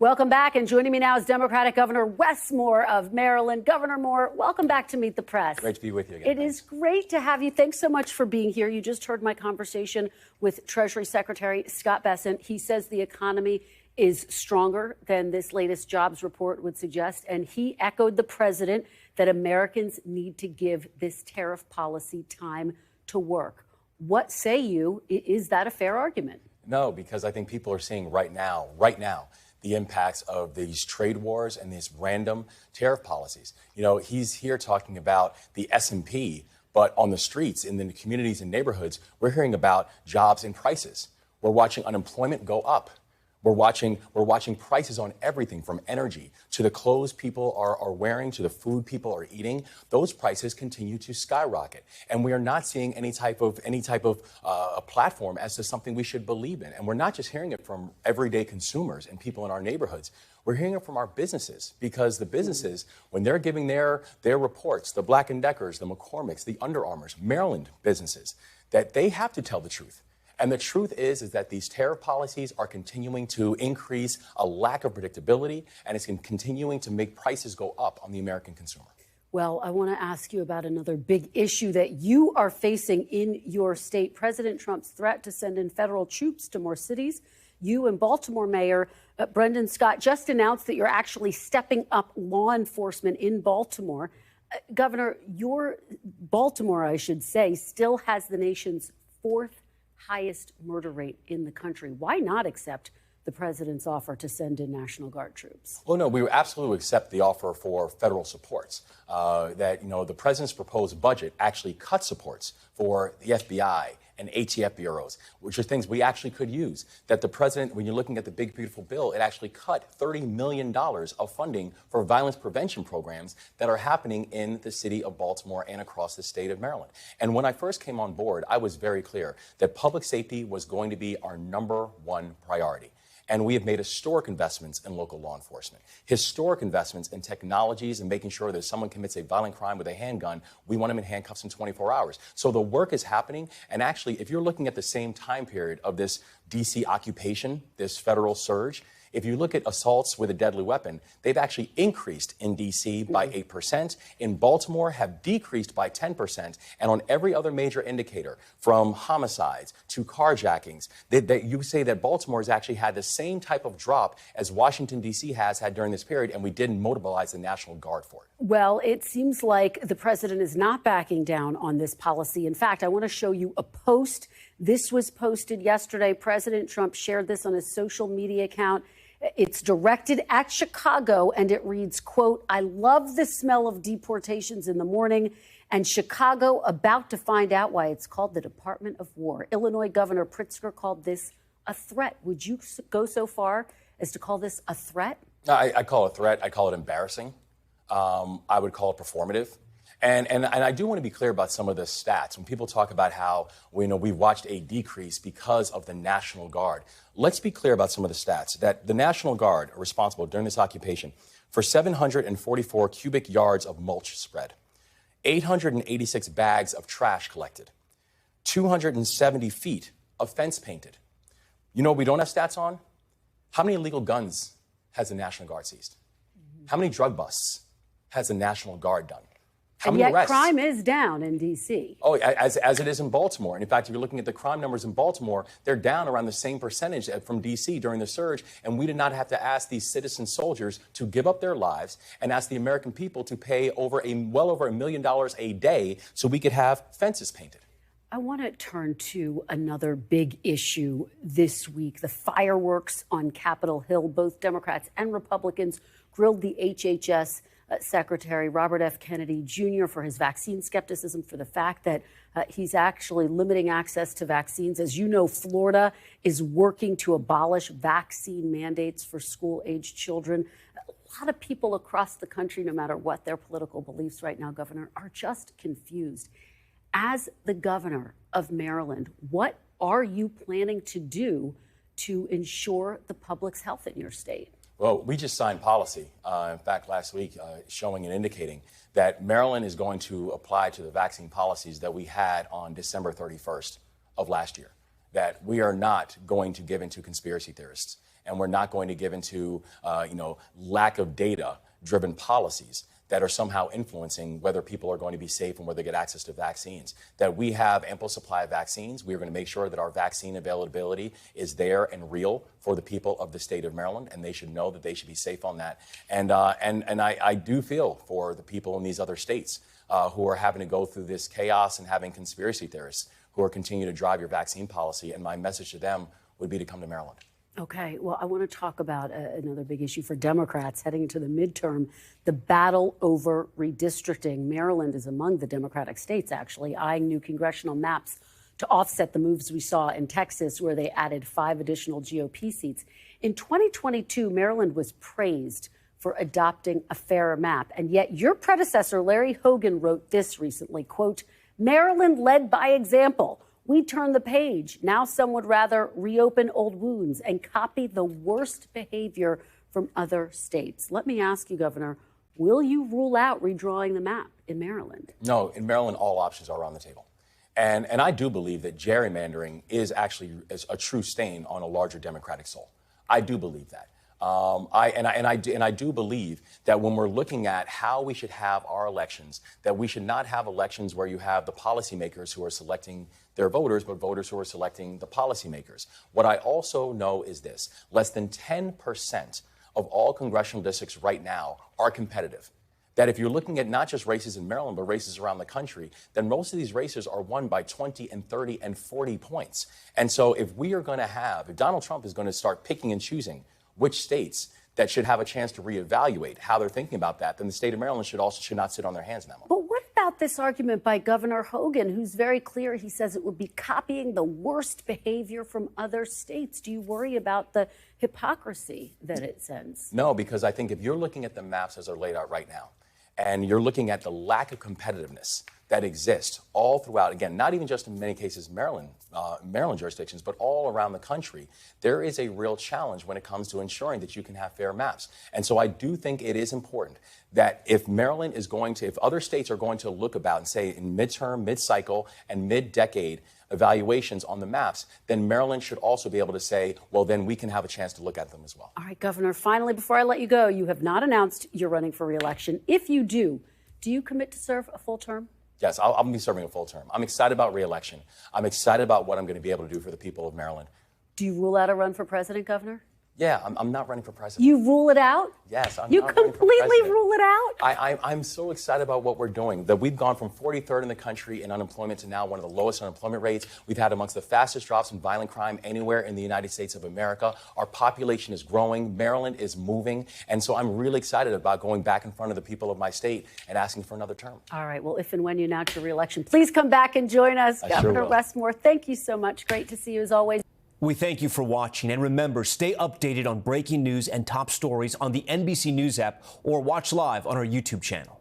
Welcome back, and joining me now is Democratic Governor Wes Moore of Maryland. Governor Moore, welcome back to Meet the Press. Great to be with you again. It is great to have you. Thanks so much for being here. You just heard my conversation with Treasury Secretary Scott Bessent. He says the economy is stronger than this latest jobs report would suggest, and he echoed the president that Americans need to give this tariff policy time to work. What say you? Is that a fair argument? No, because I think people are seeing right now, the impacts of these trade wars and these random tariff policies. You know, he's here talking about the S&P, but on the streets, in the communities and neighborhoods, we're hearing about jobs and prices. We're watching unemployment go up. We're watching prices on everything from energy to the clothes people are wearing to the food people are eating. Those prices continue to skyrocket, and we are not seeing any type of a platform as to something we should believe in. And we're not just hearing it from everyday consumers and people in our neighborhoods. We're hearing it from our businesses, because the businesses, when they're giving their reports, the Black & Deckers, the McCormick's, the Under Armours, Maryland businesses, that they have to tell the truth. And the truth is that these tariff policies are continuing to increase a lack of predictability, and it's continuing to make prices go up on the American consumer. Well, I want to ask you about another big issue that you are facing in your state. President Trump's threat to send in federal troops to more cities. You and Baltimore Mayor Brendan Scott just announced that you're actually stepping up law enforcement in Baltimore. Governor, your Baltimore, I should say, still has the nation's fourth highest murder rate in the country. Why not accept the president's offer to send in National Guard troops? Well, no, we absolutely accept the offer for federal supports. The president's proposed budget actually cuts supports for the FBI and ATF bureaus, which are things we actually could use. That the president, when you're looking at the big, beautiful bill, it actually cut $30 million of funding for violence prevention programs that are happening in the city of Baltimore and across the state of Maryland. And when I first came on board, I was very clear that public safety was going to be our #1 priority. And we have made historic investments in local law enforcement, historic investments in technologies and making sure that if someone commits a violent crime with a handgun, we want them in handcuffs in 24 hours. So the work is happening. And actually, if you're looking at the same time period of this D.C. occupation, this federal surge, if you look at assaults with a deadly weapon, they've actually increased in D.C. by 8%. In Baltimore, have decreased by 10%. And on every other major indicator, from homicides to carjackings, you say that Baltimore has actually had the same type of drop as Washington, D.C. has had during this period, and we didn't mobilize the National Guard for it. Well, it seems like the president is not backing down on this policy. In fact, I want to show you a post. This was posted yesterday. President Trump shared this on his social media account. It's directed at Chicago, and it reads, quote, "I love the smell of deportations in the morning, and Chicago about to find out why it's called the Department of War." Illinois Governor Pritzker called this a threat. Would you go so far as to call this a threat? I call it a threat. I call it embarrassing. I would call it performative. And I do want to be clear about some of the stats. When people talk about how we've watched a decrease because of the National Guard, let's be clear about some of the stats. That the National Guard are responsible during this occupation for 744 cubic yards of mulch spread, 886 bags of trash collected, 270 feet of fence painted. You know what we don't have stats on? How many illegal guns has the National Guard seized? How many drug busts has the National Guard done? And yet crime is down in D.C. Oh, as it is in Baltimore. And in fact, if you're looking at the crime numbers in Baltimore, they're down around the same percentage from D.C. during the surge. And we did not have to ask these citizen soldiers to give up their lives and ask the American people to pay well over $1 million a day so we could have fences painted. I want to turn to another big issue this week, the fireworks on Capitol Hill. Both Democrats and Republicans grilled the HHS Secretary Robert F. Kennedy Jr. for his vaccine skepticism, for the fact that he's actually limiting access to vaccines. As you know, Florida is working to abolish vaccine mandates for school-aged children. A lot of people across the country, no matter what their political beliefs right now, Governor, are just confused. As the governor of Maryland, what are you planning to do to ensure the public's health in your state? Well, we just signed policy, in fact, last week, showing and indicating that Maryland is going to apply to the vaccine policies that we had on December 31st of last year, that we are not going to give in to conspiracy theorists. and we're not going to give into, lack of data-driven policies that are somehow influencing whether people are going to be safe and whether they get access to vaccines. That we have ample supply of vaccines. We are going to make sure that our vaccine availability is there and real for the people of the state of Maryland, and they should know that they should be safe on that. And I do feel for the people in these other states who are having to go through this chaos and having conspiracy theorists who are continuing to drive your vaccine policy. And my message to them would be to come to Maryland. Okay, well, I want to talk about another big issue for Democrats heading into the midterm, the battle over redistricting. Maryland is among the Democratic states, actually, eyeing new congressional maps to offset the moves we saw in Texas, where they added 5 additional GOP seats. In 2022, Maryland was praised for adopting a fairer map. And yet your predecessor, Larry Hogan, wrote this recently, quote, "Maryland led by example. We turned the page. Now some would rather reopen old wounds and copy the worst behavior from other states." Let me ask you, Governor, will you rule out redrawing the map in Maryland? No, in Maryland, all options are on the table. And I do believe that gerrymandering is actually a true stain on a larger Democratic soul. I do believe that. I do believe that when we're looking at how we should have our elections, that we should not have elections where you have the policymakers who are selecting their voters, but voters who are selecting the policymakers. What I also know is this: less than 10% of all congressional districts right now are competitive. That if you're looking at not just races in Maryland, but races around the country, then most of these races are won by 20 and 30 and 40 points. And so if Donald Trump is going to start picking and choosing which states that should have a chance to reevaluate how they're thinking about that, then the state of Maryland should not sit on their hands in that moment. But what about this argument by Governor Hogan, who's very clear? He says it would be copying the worst behavior from other states. Do you worry about the hypocrisy that it sends? No, because I think if you're looking at the maps as they're laid out right now, and you're looking at the lack of competitiveness that exists all throughout, again, not even just in many cases Maryland jurisdictions, but all around the country, there is a real challenge when it comes to ensuring that you can have fair maps. And so I do think it is important that if if other states are going to look about and say in midterm, mid-cycle, and mid-decade evaluations on the maps, then Maryland should also be able to say, well, then we can have a chance to look at them as well. All right, Governor, finally, before I let you go, you have not announced you're running for re-election. If you do you commit to serve a full term? Yes, I'll be serving a full term. I'm excited about re-election. I'm excited about what I'm going to be able to do for the people of Maryland. Do you rule out a run for president, Governor? Yeah, I'm not running for president. You rule it out? Yes, I'm You not running for completely president. rule it out? I'm so excited about what we're doing, that we've gone from 43rd in the country in unemployment to now one of the lowest unemployment rates. We've had amongst the fastest drops in violent crime anywhere in the United States of America. Our population is growing. Maryland is moving. And so I'm really excited about going back in front of the people of my state and asking for another term. All right. Well, if and when you announce your re-election, please come back and join us. Governor Wes Moore, thank you so much. Great to see you as always. We thank you for watching, and remember, stay updated on breaking news and top stories on the NBC News app or watch live on our YouTube channel.